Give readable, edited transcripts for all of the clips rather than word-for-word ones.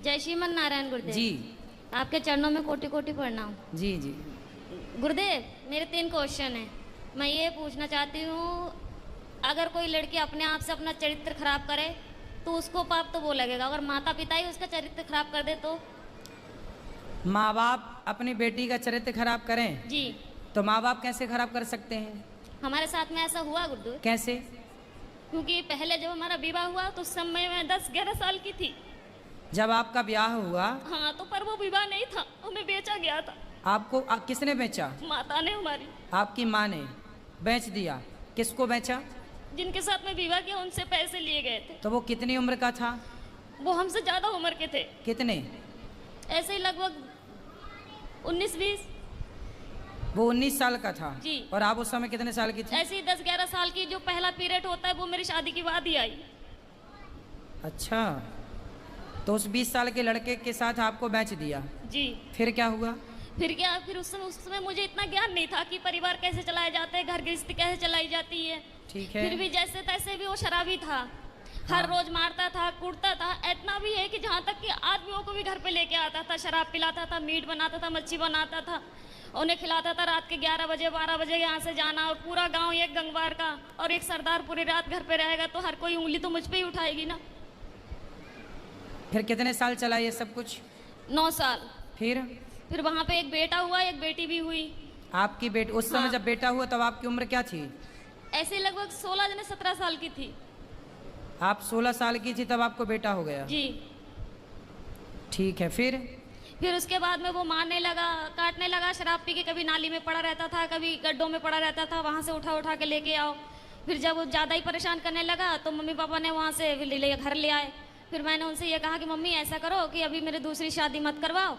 जय श्रीमन नारायण गुरुदेव जी। आपके चरणों में कोटि कोटि प्रणाम। जी जी। गुरुदेव मेरे 3 क्वेश्चन हैं। मैं ये पूछना चाहती हूँ, अगर कोई लड़की अपने आप से अपना चरित्र खराब करे तो उसको पाप तो वो लगेगा, अगर माता पिता ही उसका चरित्र खराब कर दे तो? माँ बाप अपनी बेटी का चरित्र खराब करें जी। तो माँ बाप कैसे खराब कर सकते हैं? हमारे साथ में ऐसा हुआ गुरुदेव। कैसे? क्योंकि पहले जब हमारा विवाह हुआ तो उस समय मैं 10-11 साल की थी। जब आपका ब्याह हुआ? हाँ, तो पर वो विवाह नहीं था, हमें बेचा गया था। आपको किसने बेचा? माता ने हमारी। आपकी माँ ने बेच दिया? किसको बेचा? जिनके साथ में विवाह किया उनसे पैसे लिए गए थे। तो वो कितनी उम्र का था? वो हमसे ज्यादा उम्र के थे। कितने? ऐसे ही लगभग 19-20। वो 19 साल का था। जी। और आप उस समय कितने साल की थी? ऐसे ही 10-11 साल की। जो पहला पीरियड होता है वो मेरी शादी के बाद ही आई। अच्छा, तो उस 20 साल के लड़के के साथ आपको बेच दिया। जी। फिर क्या हुआ? फिर क्या, फिर उस समय मुझे इतना ज्ञान नहीं था कि परिवार कैसे चलाए जाते हैं, घर गृहस्थी कैसे चलाई जाती है। ठीक है। फिर भी जैसे तैसे भी वो शराबी था। हर रोज मारता था, कूटता था। इतना भी है कि जहाँ तक कि आदमियों को भी घर पे लेके आता था, शराब पिलाता था, मीट बनाता था, मच्छी बनाता था, उन्हें खिलाता था। रात के 11 बजे 12 बजे यहाँ से जाना, और पूरा गांव एक गंगवार का और एक सरदार पूरी रात घर पे रहेगा तो हर कोई उंगली तो मुझ पे ही उठाएगी ना। फिर कितने साल चला ये सब कुछ? 9 साल। फिर वहाँ पे एक बेटा हुआ, एक बेटी भी हुई। आपकी बेटी उस समय हाँ। जब बेटा हुआ तब आपकी उम्र क्या थी? ऐसे लगभग 16-17 साल की थी। आप 16 साल की थी तब आपको बेटा हो गया? जी। ठीक है। फिर उसके बाद में वो मारने लगा, काटने लगा, शराब पी के कभी नाली में पड़ा रहता था, कभी गड्ढों में पड़ा रहता था, वहाँ से उठा उठा के लेके आओ। फिर जब वो ज़्यादा ही परेशान करने लगा तो मम्मी पापा ने वहाँ से घर ले आए। फिर मैंने उनसे ये कहा कि मम्मी ऐसा करो कि अभी मेरी दूसरी शादी मत करवाओ,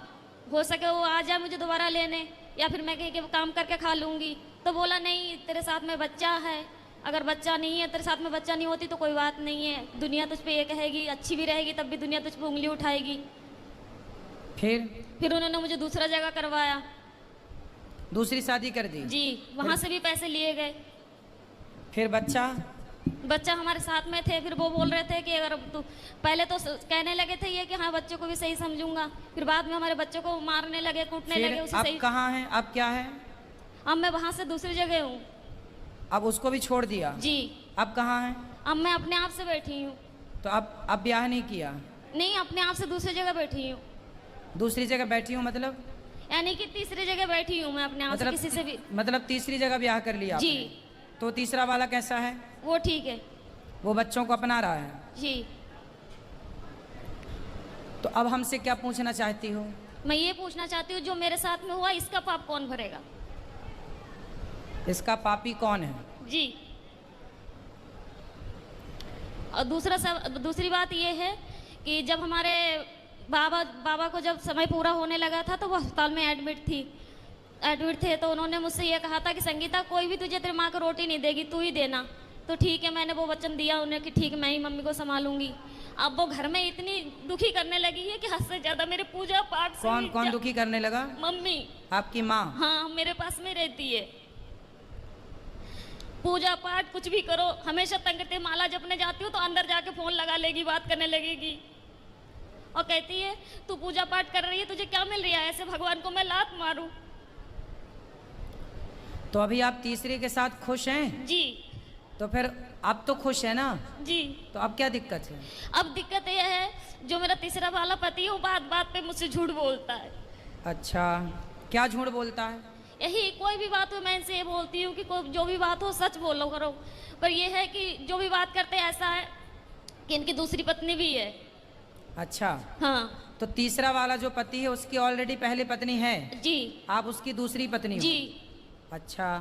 हो सके वो आ जाए मुझे दोबारा लेने, या फिर मैं कहीं के काम करके खा लूँगी। तो बोला नहीं, तेरे साथ में बच्चा है, अगर बच्चा नहीं है, तेरे साथ में बच्चा नहीं होती तो कोई बात नहीं है, दुनिया तुझ पे ये कहेगी, अच्छी भी रहेगी तब भी दुनिया तुझ पे उंगली उठाएगी। फिर उन्होंने मुझे दूसरा जगह करवाया। दूसरी शादी कर दी? जी। वहाँ से भी पैसे लिए गए। फिर बच्चा हमारे साथ में थे। फिर वो बोल रहे थे कि अगर तू, पहले तो कहने लगे थे ये कि हाँ बच्चों को भी सही समझूंगा, फिर बाद में हमारे बच्चों को मारने लगे, कूटने लगे। उसे अब सही। कहाँ हैं? अब क्या है? अब मैं वहाँ से दूसरी जगह हूँ। अब उसको भी छोड़ दिया? जी। अब कहाँ हैं? अब मैं अपने आप से बैठी हूँ। तो अब ब्याह नहीं किया? नहीं, अपने आप से दूसरी जगह बैठी हूँ। दूसरी जगह बैठी हूँ मतलब? यानी कि तीसरी जगह बैठी हूँ मैं अपने आप से, किसी से भी। मतलब तीसरी जगह ब्याह कर लिया जी। आपने? तो तीसरा वाला कैसा है? वो ठीक है। वो बच्चों को अपना रहा है? जी। तो अब हमसे क्या पूछना चाहती हो? मैं ये पूछना चाहती हूँ, जो मेरे साथ में हुआ इसका पाप कौन भरेगा? इसका पापी कौन है? जी। और दूसरी बात ये है कि जब हमारे बाबा को जब समय पूरा होने लगा था तो वो अस्पताल में एडमिट थे, तो उन्होंने मुझसे ये कहा था कि संगीता कोई भी तुझे तेरी माँ को रोटी नहीं देगी, तू ही देना। तो ठीक है, मैंने वो वचन दिया उन्हें कि ठीक है मैं ही मम्मी को संभालूंगी। अब वो घर में इतनी दुखी करने लगी है कि हद से ज्यादा मेरे पूजा पाठ से। कौन दुखी करने लगा? मम्मी। आपकी माँ? हाँ, मेरे पास में रहती है। पूजा पाठ कुछ भी करो, हमेशा तंग करते। माला जपने जाती हूँ तो अंदर जाके फोन लगा लेगी, बात करने लगेगी और कहती है तू पूजा पाठ कर रही है, तुझे क्या मिल रहा है, ऐसे भगवान को मैं लात मारूं। तो अभी आप तीसरे के साथ खुश हैं? जी। तो फिर अब तो खुश है ना? जी। तो अब क्या दिक्कत है? अब दिक्कत यह है, जो मेरा तीसरा वाला पति है वो बात बात पे मुझसे झूठ बोलता है। अच्छा, क्या झूठ बोलता है? यही, कोई भी बात हो मैं इनसे ये बोलती हूँ कि जो भी बात हो सच बोलो करो, पर यह है कि जो भी बात करते हैं ऐसा है कि इनकी दूसरी पत्नी भी है। अच्छा। हाँ। तो तीसरा वाला जो पति है उसकी ऑलरेडी पहली पत्नी है? जी। आप उसकी दूसरी पत्नी हो? जी। अच्छा।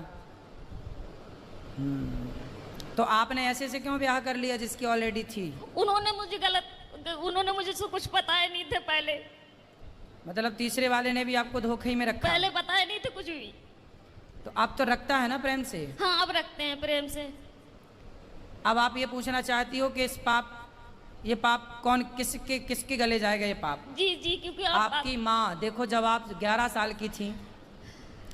तो आपने ऐसे से क्यों ब्याह कर लिया जिसकी ऑलरेडी थी? उन्होंने मुझे कुछ बताया नहीं थे पहले। मतलब तीसरे वाले ने भी आपको धोखे में रखा? पहले बताया नहीं थे कुछ भी। तो अब तो रखता है ना प्रेम से? हाँ, अब रखते हैं प्रेम से। अब आप ये पूछना चाहती हो कि ये पाप किसके गले जाएगा ये पाप? जी जी, क्योंकि आपकी माँ। देखो, जब आप 11 साल की थी,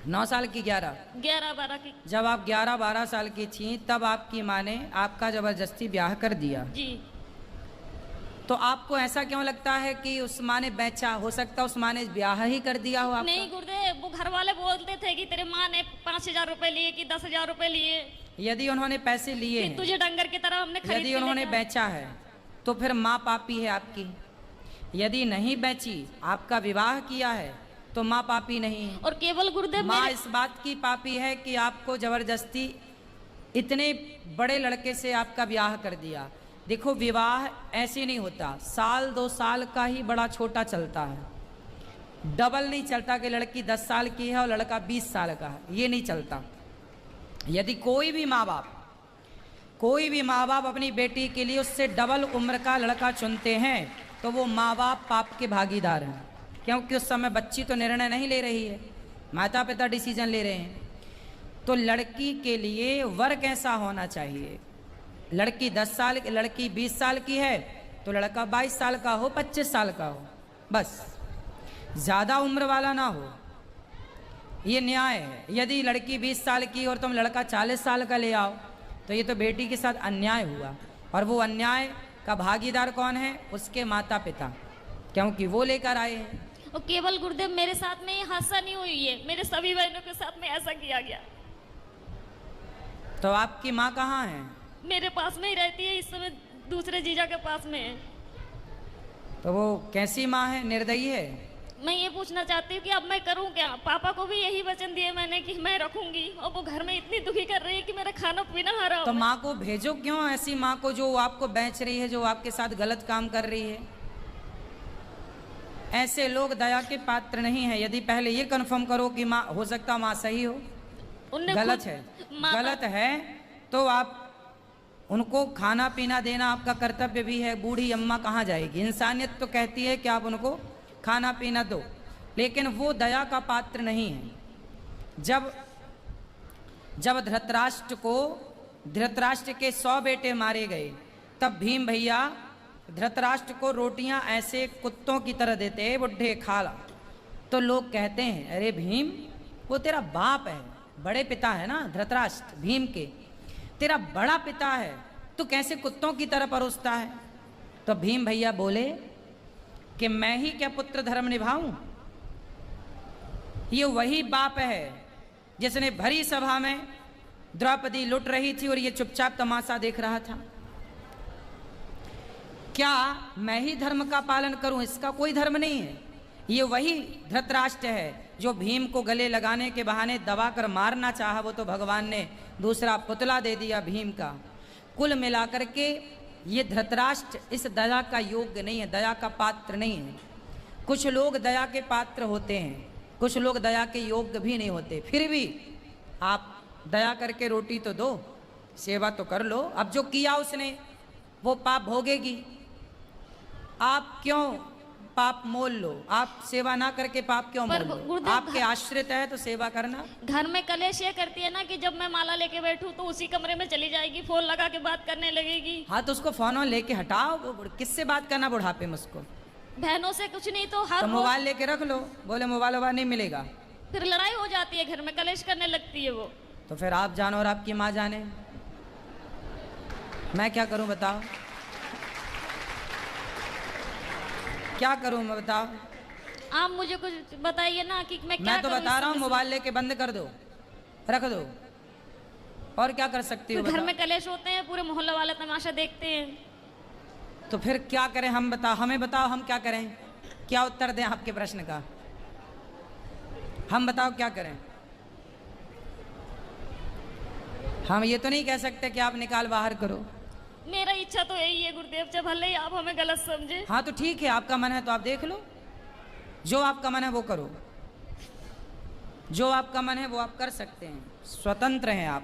9 साल की, 11-12 की, जब आप 11-12 साल की थी तब आपकी माँ ने आपका जबरदस्ती ब्याह कर दिया। जी। तो आपको ऐसा क्यों लगता है कि उस माँ ने बेचा? हो सकता है उस माँ ने ब्याह ही कर दिया हो आपका? नहीं गुरुदेव, वो घर वाले बोलते थे कि तेरे माँ ने 5,000 रुपए लिए कि 10,000 रुपए लिए, यदि उन्होंने पैसे लिए कि हैं, तुझे डंगर की तरह हमने खरीद यदि के उन्होंने लेके आए। बेचा है, तो फिर माँ पापी है आपकी। यदि नहीं बेची, आपका विवाह किया है, तो माँ पापी नहीं है। और केवल गुरुदेव माँ मेरे- इस बात की पापी है कि आपको जबरदस्ती इतने बड़े लड़के से आपका ब्याह कर दिया। देखो, विवाह ऐसे नहीं होता, साल 2 साल का ही बड़ा छोटा चलता है, डबल नहीं चलता कि लड़की 10 साल की है और लड़का 20 साल का है, ये नहीं चलता। यदि कोई भी माँ बाप अपनी बेटी के लिए उससे डबल उम्र का लड़का चुनते हैं, तो वो माँ बाप पाप के भागीदार हैं, क्योंकि उस समय बच्ची तो निर्णय नहीं ले रही है, माता पिता डिसीजन ले रहे हैं। तो लड़की के लिए वर कैसा होना चाहिए? लड़की 10 साल, लड़की 20 साल की है तो लड़का 22 साल का हो, 25 साल का हो, बस ज़्यादा उम्र वाला ना हो, ये न्याय है। यदि लड़की 20 साल की और तुम लड़का 40 साल का ले आओ, तो ये तो बेटी के साथ अन्याय हुआ। और वो अन्याय का भागीदार कौन है? उसके माता पिता, क्योंकि वो लेकर आए हैं। और केवल गुरुदेव मेरे साथ में ये हादसा नहीं हुई है, मेरे सभी बहनों के साथ में ऐसा किया गया। तो आपकी माँ कहाँ है? मेरे पास में ही रहती है, इस समय दूसरे जीजा के पास में है। तो वो कैसी माँ है? निर्दयी है? मैं ये पूछना चाहती हूँ कि अब मैं करूँ क्या? पापा को भी यही वचन दिए मैंने कि मैं रखूंगी, और वो घर में इतनी दुखी कर रही है कि मेरा खाना पीना हराम तो है। माँ को भेजो क्यों, ऐसी माँ को जो आपको बेच रही है, जो आपके साथ गलत काम कर रही है। ऐसे लोग दया के पात्र नहीं है। यदि पहले ये कन्फर्म करो कि माँ, हो सकता माँ सही हो, उनने गलत खुद- है, माता- गलत है, तो आप उनको खाना पीना देना आपका कर्तव्य भी है। बूढ़ी अम्मा कहाँ जाएगी? इंसानियत तो कहती है कि आप उनको खाना पीना दो, लेकिन वो दया का पात्र नहीं है। जब धृतराष्ट्र के 100 बेटे मारे गए, तब भीम भैया धृतराष्ट्र को रोटियां ऐसे कुत्तों की तरह देते, बुढ़े खा ला। तो लोग कहते हैं, अरे भीम, वो तेरा बाप है, बड़े पिता है ना धृतराष्ट्र, भीम के तेरा बड़ा पिता है, तू कैसे कुत्तों की तरह परोसता है? तो भीम भैया बोले कि मैं ही क्या पुत्र धर्म निभाऊं? ये वही बाप है जिसने भरी सभा में द्रौपदी लुट रही थी और ये चुपचाप तमाशा देख रहा था। क्या मैं ही धर्म का पालन करूं? इसका कोई धर्म नहीं है। ये वही धृतराष्ट्र है जो भीम को गले लगाने के बहाने दबा कर मारना चाहा, वो तो भगवान ने दूसरा पुतला दे दिया भीम का। कुल मिलाकर के ये धृतराष्ट्र इस दया का योग्य नहीं है, दया का पात्र नहीं है। कुछ लोग दया के पात्र होते हैं, कुछ लोग दया के योग्य भी नहीं होते। फिर भी आप दया करके रोटी तो दो, सेवा तो कर लो। अब जो किया उसने वो पाप भोगेगी। आप क्यों पाप मोल लो? आप सेवा ना करके पाप क्यों पर मोल लो? गुरुदेव, आपके आश्रित है तो सेवा करना। घर में कलेश ये करती है ना कि जब मैं माला लेके बैठूं तो उसी कमरे में चली जाएगी, फोन लगा के बात करने लगेगी। हाँ, तो उसको फोन लेके हटाओ। किससे बात करना बुढ़ापे में उसको? बहनों से कुछ नहीं तो हर तो रोज मोबाइल लेके रख लो, बोले मोबाइल वोबाइल नहीं मिलेगा, फिर लड़ाई हो जाती है, घर में कलेश करने लगती है वो। तो फिर आप जानो और आपकी माँ जाने, मैं क्या करूं बताओ? क्या करूं मैं बताओ? आप मुझे कुछ बताइए ना कि मैं क्या मैं तो करूं बता इस रहा हूँ, समय से? मोबाइल लेके बंद कर दो, रख दो, और क्या कर सकती हो फिर घर बताओ? में कलेश होते हैं, पूरे मोहल्ले वाले तमाशा देखते हैं। तो फिर क्या करें हम? बताओ, हमें बताओ, हम क्या करें? क्या उत्तर दें आपके प्रश्न का? हम बताओ क्या करें? हम ये तो नहीं कह सकते कि आप निकाल बाहर करो। मेरा इच्छा तो यही है गुरुदेव, जब भले ही आप हमें गलत समझे। हाँ तो ठीक है, आपका मन है तो आप देख लो, जो आपका मन है वो करो, जो आपका मन है वो आप कर सकते हैं, स्वतंत्र हैं आप।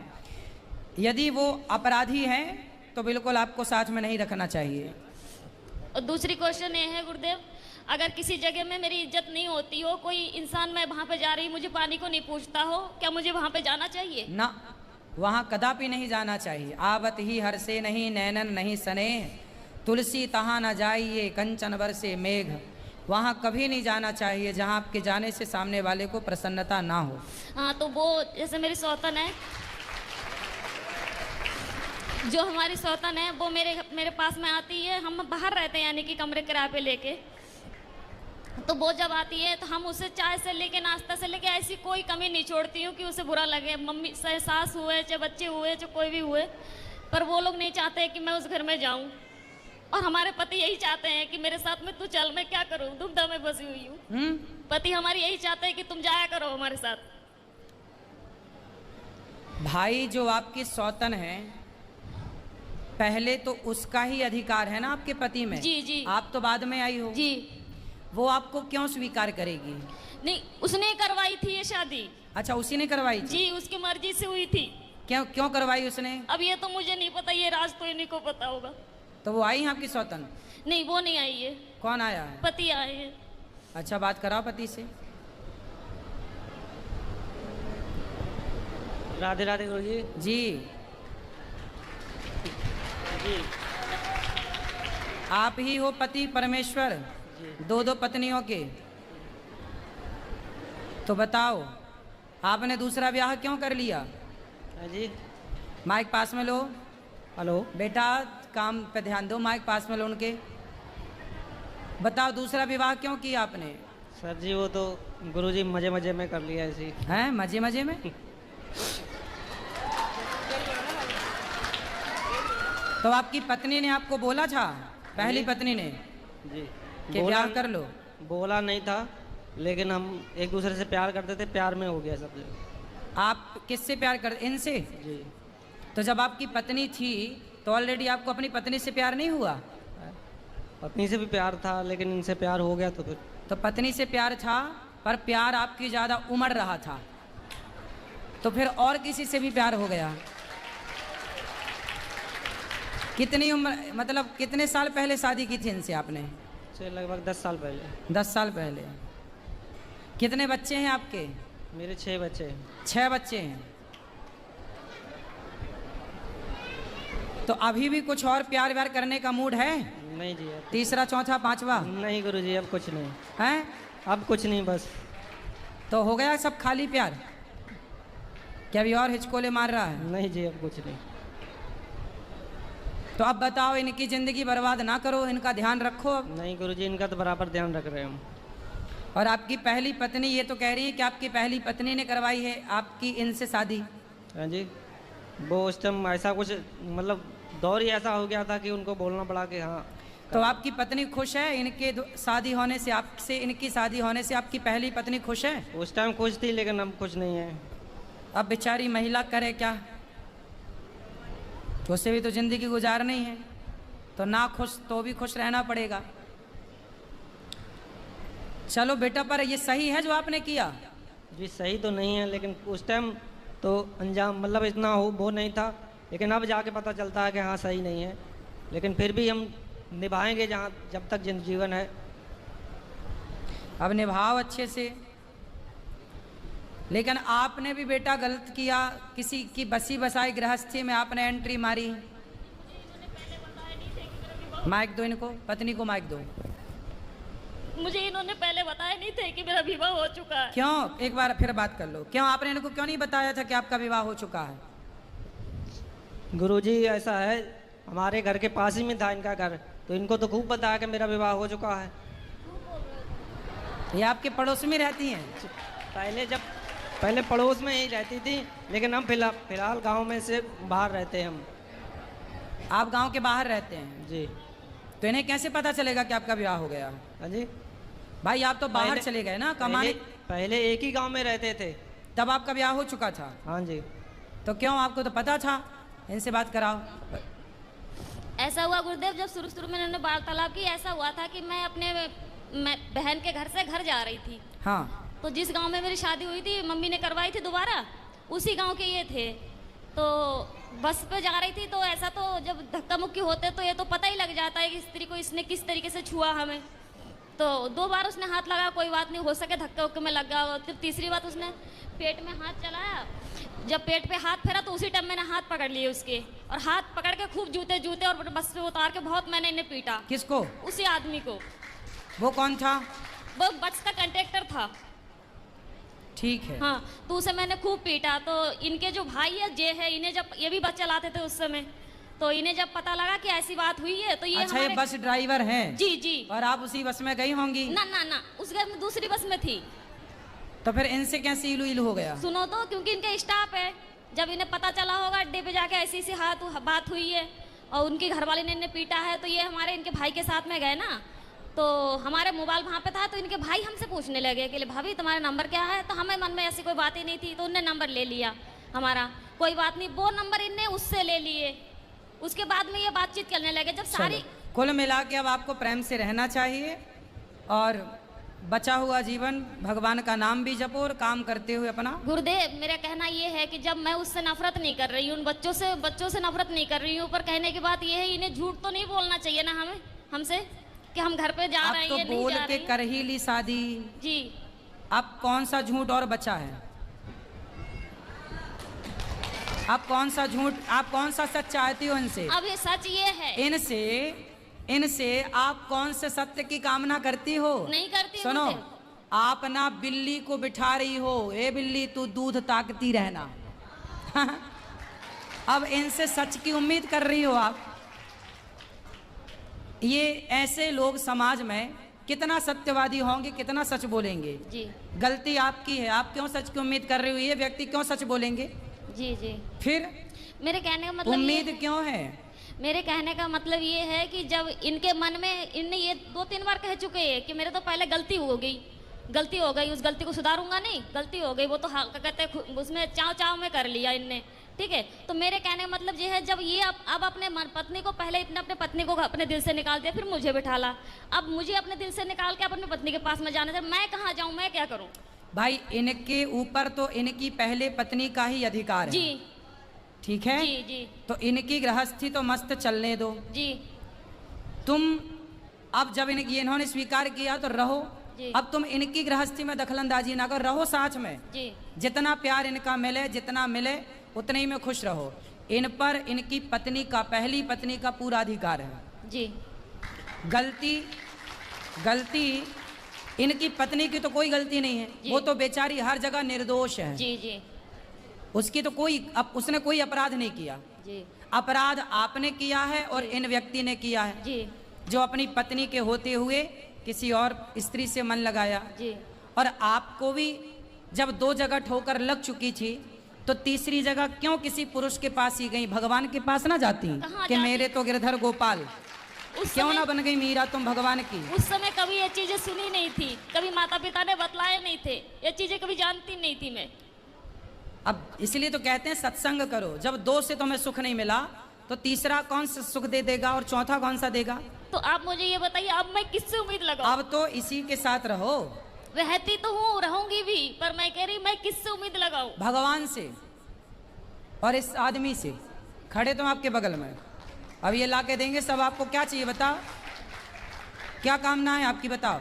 यदि वो अपराधी हैं तो बिल्कुल आपको साथ में नहीं रखना चाहिए। और दूसरी क्वेश्चन ये है गुरुदेव, अगर किसी जगह में मेरी इज्जत नहीं होती हो, कोई इंसान मैं वहाँ पे जा रही मुझे पानी को नहीं पूछता हो, क्या मुझे वहाँ पे जाना चाहिए? ना, वहाँ कदापि नहीं जाना चाहिए। आवत ही हर से नहीं नैनन नहीं सने, तुलसी तहाँ न जाइए कंचन बरसे मेघ। वहाँ कभी नहीं जाना चाहिए जहाँ आपके जाने से सामने वाले को प्रसन्नता ना हो। हाँ, तो वो जैसे मेरी सौतन है, जो हमारी सौतन है वो मेरे पास में आती है। हम बाहर रहते हैं, यानी कि कमरे किराए पे लेके। तो वो जब आती है तो हम उसे चाय से लेके नाश्ता से लेके ऐसी कोई कमी नहीं छोड़ती हूँ कि उसे बुरा लगे। मम्मी चाहे सास हुए, चाहे बच्चे हुए, चाहे कोई भी हुए, पर वो लोग नहीं चाहते कि मैं उस घर में जाऊँ। और हमारे पति यही चाहते हैं कि मेरे साथ में तू चल, मैं क्या करूँ, दुविधा में फंसी हुई हूँ। पति हमारी यही चाहते हैं कि तुम जाया करो हमारे साथ। भाई जो आपकी सौतन है, पहले तो उसका ही अधिकार है ना आपके पति में। जी जी। आप तो बाद में आई हो जी। वो आपको क्यों स्वीकार करेगी? नहीं, उसने करवाई थी ये शादी। अच्छा, उसी ने करवाई थी? जी, उसकी मर्जी से हुई थी। क्यों क्यों करवाई उसने? अब ये तो मुझे नहीं पता, ये राज तो इन्हीं को पता होगा। तो वो आई है आपकी सौतन? नहीं, वो नहीं आई है। कौन आया है? पति आए हैं। अच्छा, बात कराओ पति से। राधे राधे गुरुजी। जी जी आप ही हो पति परमेश्वर, दो दो पत्नियों के? तो बताओ आपने दूसरा ब्याह क्यों कर लिया? हाँ जी। माइक पास में लो। हेलो बेटा काम पे ध्यान दो, माइक पास में लो उनके। बताओ दूसरा विवाह क्यों किया आपने? सर जी वो तो गुरुजी मजे मजे में कर लिया ऐसे ही। हैं मजे मजे में? तो आपकी पत्नी ने आपको बोला था, पहली पत्नी ने, जी कि ब्याह कर लो? बोला नहीं था, लेकिन हम एक दूसरे से प्यार करते थे, प्यार में हो गया सब। आप किससे प्यार कर? इनसे? जी। तो जब आपकी पत्नी थी तो ऑलरेडी आपको अपनी पत्नी से प्यार नहीं हुआ? पत्नी से भी प्यार था, लेकिन इनसे प्यार हो गया तो फिर। तो पत्नी से प्यार था, पर प्यार आपकी ज़्यादा उमड़ रहा था, तो फिर और किसी से भी प्यार हो गया? कितनी उम्र, मतलब कितने साल पहले शादी की थी इनसे आपने? से लगभग 10 साल पहले। 10 साल पहले। कितने बच्चे हैं आपके? मेरे 6 बच्चे हैं। 6 बच्चे हैं। तो अभी भी कुछ और प्यार व्यार करने का मूड है? नहीं जी। अब तीसरा, चौथा, पांचवा? नहीं गुरुजी, अब कुछ नहीं हैं? अब कुछ नहीं, बस। तो हो गया सब खाली प्यार? क्या अभी और हिचकोले मार रहा है? नहीं जी, अब कुछ नहीं। तो अब बताओ, इनकी ज़िंदगी बर्बाद ना करो, इनका ध्यान रखो अब। नहीं गुरुजी, इनका तो बराबर ध्यान रख रहे हैं हम। और आपकी पहली पत्नी ये तो कह रही है कि आपकी पहली पत्नी ने करवाई है आपकी इनसे शादी? हाँ जी। वो उस टाइम ऐसा कुछ, मतलब दौर ही ऐसा हो गया था कि उनको बोलना पड़ा कि हाँ। तो आपकी पत्नी खुश है इनके शादी होने से, आपसे इनकी शादी होने से? आपकी पहली पत्नी खुश है? उस टाइम खुश थी, लेकिन अब कुछ नहीं है। अब बेचारी महिला करे क्या, तो उससे भी तो ज़िंदगी गुजारनी है, तो ना खुश तो भी खुश रहना पड़ेगा। चलो बेटा, पर ये सही है जो आपने किया? जी सही तो नहीं है, लेकिन उस टाइम तो अंजाम मतलब इतना हो वो नहीं था, लेकिन अब जाके पता चलता है कि हाँ सही नहीं है, लेकिन फिर भी हम निभाएंगे जहाँ जब तक जीवन है। अब निभाओ अच्छे से। लेकिन आपने भी बेटा गलत किया, किसी की बसी बसाई गृहस्थी में आपने एंट्री मारी। माइक दो इनको, पत्नी को माइक दो। मुझे इन्होंने पहले बताया नहीं थे कि मेरा विवाह हो चुका है। क्यों? एक बार फिर बात कर लो। क्यों आपने इनको क्यों नहीं बताया था कि आपका विवाह हो चुका है? गुरुजी ऐसा है, हमारे घर के पास ही में था इनका घर, तो इनको तो खूब पता है कि मेरा विवाह हो चुका है। ये आपके पड़ोस में रहती हैं? पहले पड़ोस में ही रहती थी, लेकिन हम फिलहाल गांव में से बाहर रहते हैं हम। आप गांव के बाहर रहते हैं? जी। तो इन्हें कैसे पता चलेगा कि आपका विवाह हो गया? हाँ जी। भाई आप तो बाहर चले गए ना कमाने। पहले एक ही गांव में रहते थे, तब आपका ब्याह हो चुका था? हाँ जी। तो क्यों, आपको तो पता था? इनसे बात कराओ। ऐसा हुआ गुरुदेव, जब शुरू शुरू में इन्होंने वार्तालाप की, ऐसा हुआ था कि मैं अपने बहन के घर से घर जा रही थी। हाँ। तो जिस गांव में मेरी शादी हुई थी, मम्मी ने करवाई थी दोबारा, उसी गांव के ये थे। तो बस पे जा रही थी, तो ऐसा तो जब धक्का मुक्की होते तो ये तो पता ही लग जाता है कि स्त्री को इसने किस तरीके से छुआ हमें। तो 2 बार उसने हाथ लगाया, कोई बात नहीं, हो सके धक्के उक्के में लग गया। जब तीसरी बार उसने पेट में हाथ चलाया, जब पेट पे हाथ फेरा तो उसी टाइम मैंने हाथ पकड़ लिए उसके, और हाथ पकड़ के खूब जूते और बस पे उतार के बहुत मैंने इन्हें पीटा। किसको? उसी आदमी को। वो कौन था? वो बस का कंडक्टर था। ठीक है। हाँ, तो उसे मैंने खूब पीटा। तो इनके जो भाई है जे है, इन्हें जब ये भी बस चलाते थे उस समय, तो इन्हें जब पता लगा कि ऐसी बात हुई है तो ये अच्छा, ये बस ड्राइवर हैं? जी जी। और आप उसी बस में गई होंगी? ना ना ना, उस घर में दूसरी बस में थी। तो फिर इनसे कैसे इलू इलू हो गया? सुनो तो, क्योंकि इनके स्टाफ है, जब इन्हें पता चला होगा अड्डे पे जाके ऐसी ऐसी बात हुई है और उनके घर वाले ने इन्हें पीटा है, तो ये हमारे इनके भाई के साथ में गए ना, तो हमारे मोबाइल वहाँ पे था, तो इनके भाई हमसे पूछने लगे कि भाभी तुम्हारा नंबर क्या है, तो हमें मन में ऐसी कोई बात ही नहीं थी, तो उनने नंबर ले लिया हमारा। कोई बात नहीं, वो नंबर इनने उससे ले लिए, उसके बाद में ये बातचीत करने लगे। जब सारी कुल मिला के अब आपको प्रेम से रहना चाहिए और बचा हुआ जीवन भगवान का नाम भी जपो और काम करते हुए अपना। गुरुदेव, मेरा कहना ये है कि जब मैं उससे नफरत नहीं कर रही हूँ, उन बच्चों से नफरत नहीं कर रही हूँ, पर कहने की बात ये है इन्हें झूठ तो नहीं बोलना चाहिए ना हमसे कि हम घर पे जा रहे हैं, तो ये नहीं बोल जा के रही। कर ही ली शादी जी। अब कौन सा झूठ और बचा है? आप कौन सा सच चाहती हो इनसे? अब ये सच ये है, इनसे आप कौन से सत्य की कामना करती हो? नहीं करती। सुनो, आप ना बिल्ली को बिठा रही हो, ए बिल्ली तू दूध ताकती रहना। अब इनसे सच की उम्मीद कर रही हो आप। ये ऐसे लोग समाज में कितना सत्यवादी होंगे, कितना सच बोलेंगे? जी। गलती आपकी है, आप क्यों सच की उम्मीद कर रही हो? ये व्यक्ति क्यों सच बोलेंगे? जी जी। फिर मेरे कहने का मतलब उम्मीद क्यों है? मेरे कहने का मतलब ये है कि जब इनके मन में, इनने ये 2-3 बार कह चुके हैं कि मेरे तो पहले गलती हो गई, उस गलती को सुधारूंगा नहीं, गलती हो गई, वो तो कहते उसमें चाव में कर लिया इनने, ठीक है। तो मेरे कहने का मतलब ये है, जब ये अब अपने पत्नी को, पहले अपने पत्नी को अपने दिल से निकाल दिया, फिर मुझे बिठाला, अब मुझे अपने दिल से निकाल के अपनी पत्नी के पास में जाना था, मैं कहाँ जाऊँ, मैं क्या करूँ? भाई इनके ऊपर तो इनकी पहले पत्नी का ही अधिकार है। जी। ठीक है जी जी। तो इनकी गृहस्थी तो मस्त चलने दो जी। तुम। अब जब इन्होंने स्वीकार किया तो रहो। अब तुम इनकी गृहस्थी में दखलंदाजी ना करो, रहो साथ में। जी। जितना प्यार इनका मिले, जितना मिले उतने ही में खुश रहो। इन पर इनकी पत्नी का, पहली पत्नी का पूरा अधिकार है। जी। गलती इनकी पत्नी की तो कोई गलती नहीं है, वो तो बेचारी हर जगह निर्दोष है। जी जी। उसकी तो उसने कोई अपराध नहीं किया। जी। अपराध आपने किया है और इन व्यक्ति ने किया है। जी। जो अपनी पत्नी के होते हुए किसी और स्त्री से मन लगाया। जी। और आपको भी जब 2 जगह ठोकर लग चुकी थी तो तीसरी जगह क्यों किसी पुरुष के पास ही गई? भगवान के पास ना जाती कि मेरे तो गिरधर गोपाल, क्यों ना बन गई मीरा तुम भगवान की? उस समय कभी ये चीजें सुनी नहीं थी, कभी माता पिता ने बतलाए नहीं थे, ये चीजें कभी जानती नहीं थी मैं। अब इसलिए तो कहते हैं सत्संग करो। जब 2 से तुम्हें सुख नहीं मिला तो तीसरा कौन सा सुख दे देगा और चौथा कौन सा देगा? तो आप मुझे ये बताइए, अब मैं किससे उम्मीद लगाऊं? अब तो इसी के साथ रहो। रहती तो हूँ, रहूंगी भी, पर मैं कह रही मैं किससे उम्मीद लगाऊं? भगवान से और इस आदमी से। खड़े तुम आपके बगल में, अब ये ला के देंगे सब। आपको क्या चाहिए बताओ, क्या कामना है आपकी बताओ?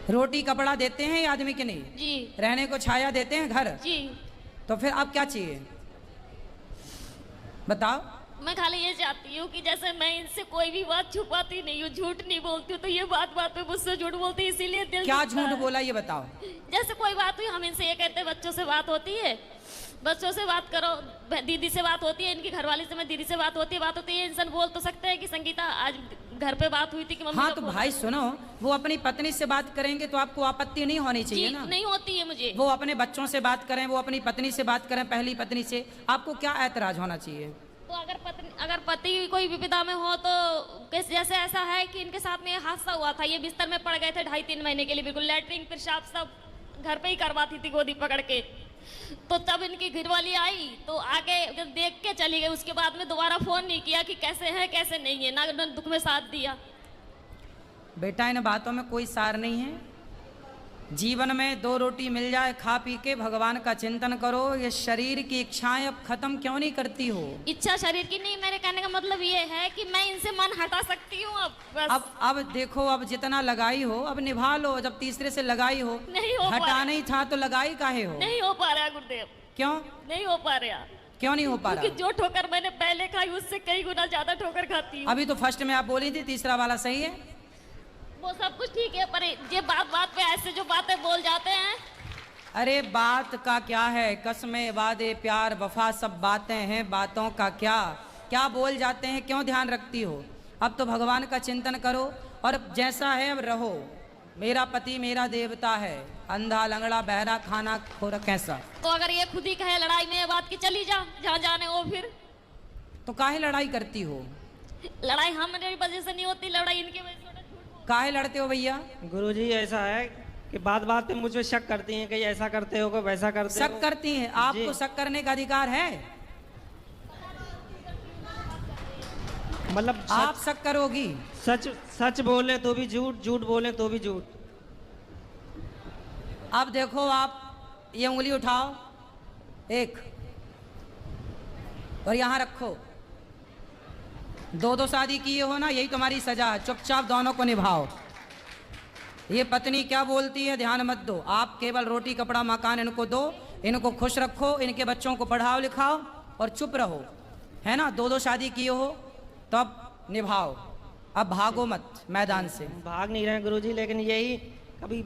रोटी कपड़ा देते हैं ये आदमी के नहीं? जी। रहने को छाया देते हैं घर? जी। तो फिर आप क्या चाहिए बताओ? मैं खाली ये चाहती हूँ कि जैसे मैं इनसे कोई भी बात छुपाती नहीं हूँ, झूठ नहीं बोलती हूँ, तो ये बात पे मुझसे झूठ बोलती है, इसीलिए दिल क्या दुखता झूठ है। बोला ये बताओ? जैसे कोई बात हुई, हम इनसे ये कहते हैं बच्चों से बात होती है, बच्चों से बात करो, दीदी से बात होती है, इनकी घरवाली से मैं दीदी से बात होती है, इंसान बोल तो सकते हैं कि संगीता आज घर पे बात हुई थी कि मम्मी। हाँ तो भाई सुनो, वो अपनी पत्नी से बात करेंगे तो आपको आपत्ति नहीं होनी चाहिए ना? नहीं होती है मुझे। वो अपने बच्चों से बात करें, वो अपनी पत्नी से बात करें, पहली पत्नी से, आपको क्या ऐतराज होना चाहिए? तो अगर पति कोई विपदा में हो तो जैसे ऐसा है कि इनके साथ में ये हादसा हुआ था, ये बिस्तर में पड़ गए थे 2.5-3 महीने के लिए, बिल्कुल लैट्रिन पेशाब सब घर पे ही करवाती थी गोदी पकड़ के। तो तब इनकी घरवाली आई तो आके जब देख के चली गई, उसके बाद में दोबारा फोन नहीं किया कि कैसे है कैसे नहीं है, ना दुख में साथ दिया। बेटा इन बातों में कोई सार नहीं है। जीवन में 2 रोटी मिल जाए, खा पी के भगवान का चिंतन करो। ये शरीर की इच्छाएं अब खत्म क्यों नहीं करती हो? इच्छा शरीर की नहीं, मेरे कहने का मतलब ये है कि मैं इनसे मन हटा सकती हूँ अब बस। अब देखो, अब जितना लगाई हो अब निभा लो। जब तीसरे से लगाई हो, नहीं हो हटा नहीं था तो लगाई काहे हो? नहीं हो पा रहा गुरुदेव। क्यों नहीं हो पा रहा? क्यों नहीं हो पा क्योंकि रहा? जो ठोकर मैंने पहले खाई उससे कई गुना ज्यादा ठोकर खाती हूँ। अभी तो फर्स्ट में आप बोली थी तीसरा वाला सही है। वो सब कुछ ठीक है, पर ये बात पे ऐसे जो बातें बोल जाते हैं। अरे बात का क्या है, कसमें वादे प्यार वफा सब बातें हैं, बातों का क्या क्या बोल जाते हैं, क्यों ध्यान रखती हो। अब तो भगवान का चिंतन करो और जैसा है अब रहो। मेरा पति मेरा देवता है, अंधा लंगड़ा बहरा खाना खोरा कैसा। तो अगर ये खुद ही कहे लड़ाई में बात की चली जा जहाँ जाने हो, फिर तो काहे लड़ाई करती हो। लड़ाई हमारी वजह से नहीं होती, लड़ाई इनकी वजह से होती है। काहे लड़ते हो भैया। गुरुजी ऐसा है कि बात बात पे मुझ पे शक करती हैं कि ऐसा करते हो, कोई वैसा करते हो। शक करती हैं, आपको शक करने का अधिकार है। मतलब आप शक करोगी। सच सच बोले तो भी झूठ, झूठ बोले तो भी झूठ। अब देखो आप ये उंगली उठाओ एक और यहां रखो। दो दो शादी किए हो ना, यही तुम्हारी सजा है। चुपचाप दोनों को निभाओ। ये पत्नी क्या बोलती है ध्यान मत दो। आप केवल रोटी कपड़ा मकान इनको दो, इनको खुश रखो, इनके बच्चों को पढ़ाओ लिखाओ और चुप रहो, है ना। दो दो शादी किए हो तो अब निभाओ। अब भागो मत मैदान से। भाग नहीं रहे गुरुजी, लेकिन यही कभी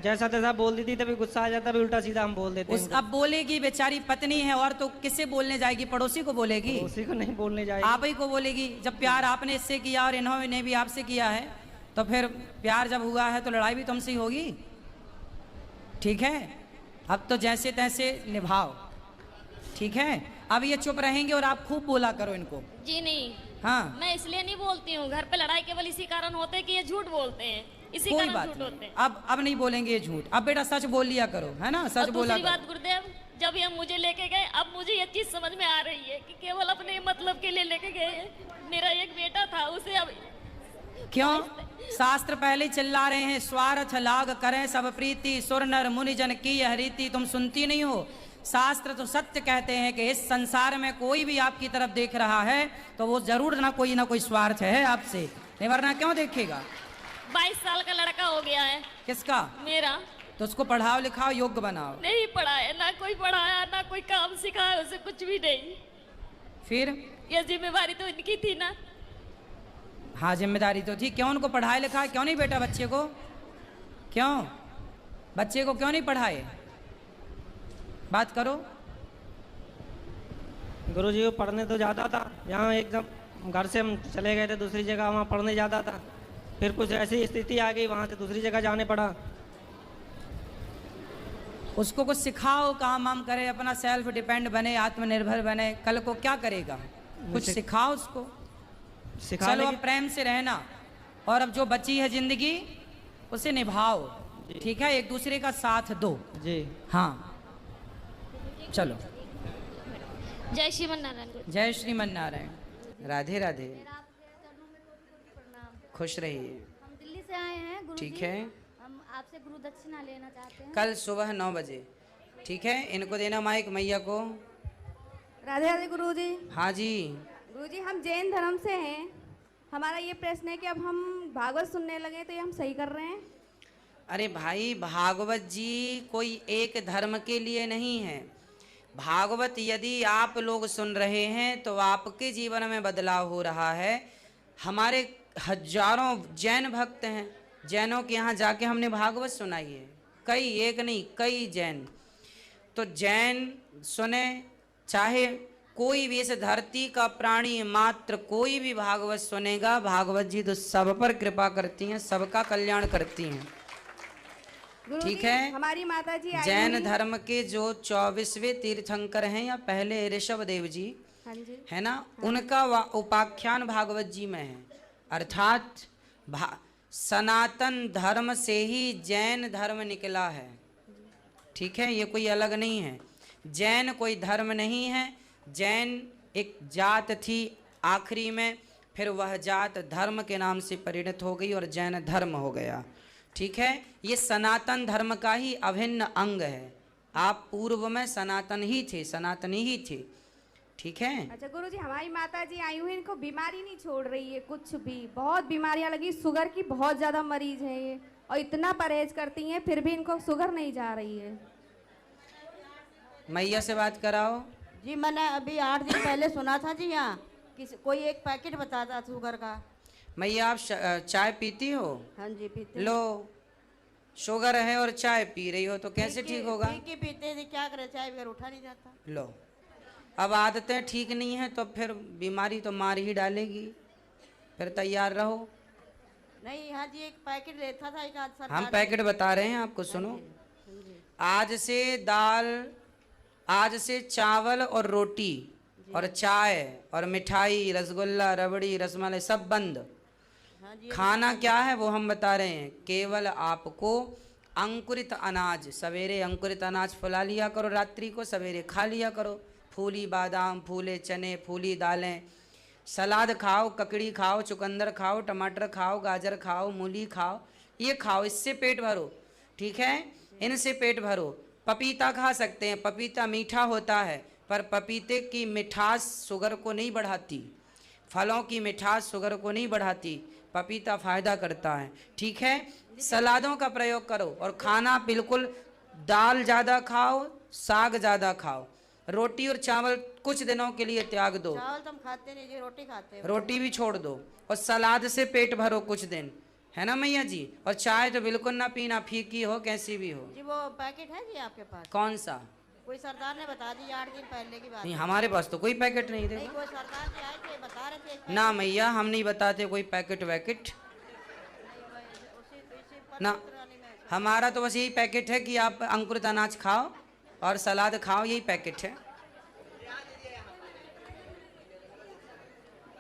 जैसा तैसा बोल देती, तभी गुस्सा आ जाता, भी उल्टा सीधा हम बोल देते हैं। अब बोलेगी, बेचारी पत्नी है, और तो किससे बोलने जाएगी, पड़ोसी को बोलेगी, उसी को नहीं बोलने जाएगी, आप ही को बोलेगी। जब प्यार आपने इससे किया और इन्होंने भी आपसे किया है, तो फिर प्यार जब हुआ है तो लड़ाई भी तुमसे ही होगी। ठीक है, अब तो जैसे तैसे निभाओ, ठीक है। अब ये चुप रहेंगे और आप खूब बोला करो इनको। जी नहीं, हाँ, मैं इसलिए नहीं बोलती हूँ। घर पे लड़ाई केवल इसी कारण होते हैं कि ये झूठ बोलते हैं, इसी कोई कारण बात झूठ होते नहीं। हैं। अब नहीं बोलेंगे ये झूठ। अब बेटा सच बोल लिया करो, है ना, सच और बोला दूसरी करो। बात गुरुदेव, जब ये मुझे लेके गए, अब मुझे ये चीज समझ में आ रही है कि केवल अपने मतलब के लिए लेके गए हैं। मेरा एक बेटा था, उसे अब क्यों। शास्त्र पहले चिल्ला रहे हैं, स्वार्थ लाग करें सब प्रीति, सुर नर मुनि जन की यह रीति। तुम सुनती नहीं हो। शास्त्र तो सत्य कहते हैं कि इस संसार में कोई भी आपकी तरफ देख रहा है तो वो जरूर ना कोई स्वार्थ है आपसे, नहीं वरना क्यों देखेगा। 22 साल का लड़का हो गया है। किसका। मेरा। तो उसको पढ़ाओ लिखाओ, योग्य बनाओ। नहीं पढ़ाया, ना कोई पढ़ाया, ना कोई काम सिखाया उसे, कुछ भी नहीं। फिर ये जिम्मेवारी तो इनकी थी ना। हाँ, जिम्मेदारी तो थी। क्यों उनको पढ़ाया लिखाया क्यों नहीं बेटा बच्चे को, क्यों बच्चे को क्यों नहीं पढ़ाए, बात करो। गुरुजी वो पढ़ने तो जाता था, यहाँ एकदम घर से हम चले गए थे दूसरी जगह, वहाँ पढ़ने जाता था। फिर कुछ ऐसी स्थिति आ गई, वहाँ से दूसरी जगह जाने पड़ा। उसको कुछ सिखाओ, काम वाम करे, अपना सेल्फ डिपेंड बने, आत्मनिर्भर बने। कल को क्या करेगा, कुछ सिखाओ उसको। चलो अब प्रेम से रहना, और अब जो बची है जिंदगी उसे निभाओ, ठीक है। एक दूसरे का साथ दो जी। हाँ, चलो। जय श्रीमन नारायण। जय श्रीमन नारायण। राधे राधे, खुश रहिए। हम दिल्ली से आए हैं गुरुजी। ठीक है, हम आपसे गुरु दक्षिणा लेना चाहते हैं। कल सुबह 9 बजे, ठीक है। इनको देना माइक मैया को। राधे राधे गुरुजी। हाँ जी। गुरुजी हम जैन धर्म से हैं। हमारा ये प्रश्न है कि अब हम भागवत सुनने लगे तो ये हम सही कर रहे हैं। अरे भाई, भागवत जी कोई एक धर्म के लिए नहीं है। भागवत यदि आप लोग सुन रहे हैं तो आपके जीवन में बदलाव हो रहा है। हमारे हजारों जैन भक्त हैं, जैनों के यहाँ जाके हमने भागवत सुनाई है, कई, एक नहीं कई जैन। तो जैन सुने, चाहे कोई भी इस धरती का प्राणी मात्र कोई भी भागवत सुनेगा, भागवत जी तो सब पर कृपा करती हैं, सबका कल्याण करती हैं, ठीक है। हमारी माता जी जैन धर्म के जो 24वें तीर्थंकर हैं या पहले ऋषभ देव जी, हाँ जी, है ना, उनका उपाख्यान भागवत जी में है। अर्थात सनातन धर्म से ही जैन धर्म निकला है, ठीक है। ये कोई अलग नहीं है। जैन कोई धर्म नहीं है। जैन एक जात थी, आखिरी में फिर वह जात धर्म के नाम से परिणत हो गई और जैन धर्म हो गया, ठीक है। ये सनातन धर्म का ही अभिन्न अंग है। आप पूर्व में सनातन ही थे, सनातनी ही थे, ठीक है। अच्छा गुरुजी, हमारी माता जी आई हुई, इनको बीमारी नहीं छोड़ रही है कुछ भी, बहुत बीमारियां लगी, शुगर की बहुत ज्यादा मरीज है ये, और इतना परहेज करती हैं फिर भी इनको शुगर नहीं जा रही है। मैया से बात कराओ। जी मैंने अभी 8 दिन पहले सुना था जी, यहाँ कोई एक पैकेट बताता शुगर का। मैया आप चाय पीती हो? हाँ जी पीते। लो शुगर है और चाय पी रही हो तो कैसे ठीक होगा? पी के पीते थे, क्या करे, चाय बगैर उठा नहीं जाता। लो, अब आदतें ठीक नहीं है तो फिर बीमारी तो मार ही डालेगी, फिर तैयार रहो। नहीं हाँ जी, एक पैकेट लेता था एक आध सरकार हम ने। पैकेट बता रहे हैं आपको, सुनो। आज से आज से चावल और रोटी और चाय और मिठाई, रसगुल्ला, रबड़ी, रसमलाई सब बंद। हाँ जी, खाना क्या है वो हम बता रहे हैं। केवल आपको अंकुरित अनाज, सवेरे अंकुरित अनाज फुला लिया करो, रात्रि को सवेरे खा लिया करो। फूली बादाम, फूले चने, फूली दालें, सलाद खाओ, ककड़ी खाओ, चुकंदर खाओ, टमाटर खाओ, गाजर खाओ, मूली खाओ, ये खाओ, इससे पेट भरो, ठीक है, इनसे पेट भरो। पपीता खा सकते हैं, पपीता मीठा होता है पर पपीते की मिठास शुगर को नहीं बढ़ाती, फलों की मिठास शुगर को नहीं बढ़ाती, पपीता फायदा करता है, ठीक है। सलादों का प्रयोग करो और खाना बिल्कुल दाल ज़्यादा खाओ, साग ज़्यादा खाओ, रोटी और चावल कुछ दिनों के लिए त्याग दो, चावल तो हम खाते नहीं जी, रोटी खाते हैं। रोटी भी छोड़ दो और सलाद से पेट भरो कुछ दिन, है ना मैया जी। और चाय तो बिल्कुल ना पीना, फीकी हो कैसी भी हो। जी वो पैकेट है जी आपके पास? कौन सा? कोई सरदार ने बता दी 8 दिन पहले की बात नहीं, है। हमारे पास तो कोई पैकेट नहीं नहीं, देखो कोई सरदार जी आए थे, बता रहे थे एक पैकेट। ना मैया, हम नहीं बताते कोई पैकेट वैकेट उसी ना। पुरानी में हमारा तो बस यही पैकेट है कि आप अंकुरित अनाज खाओ और सलाद खाओ, यही पैकेट है।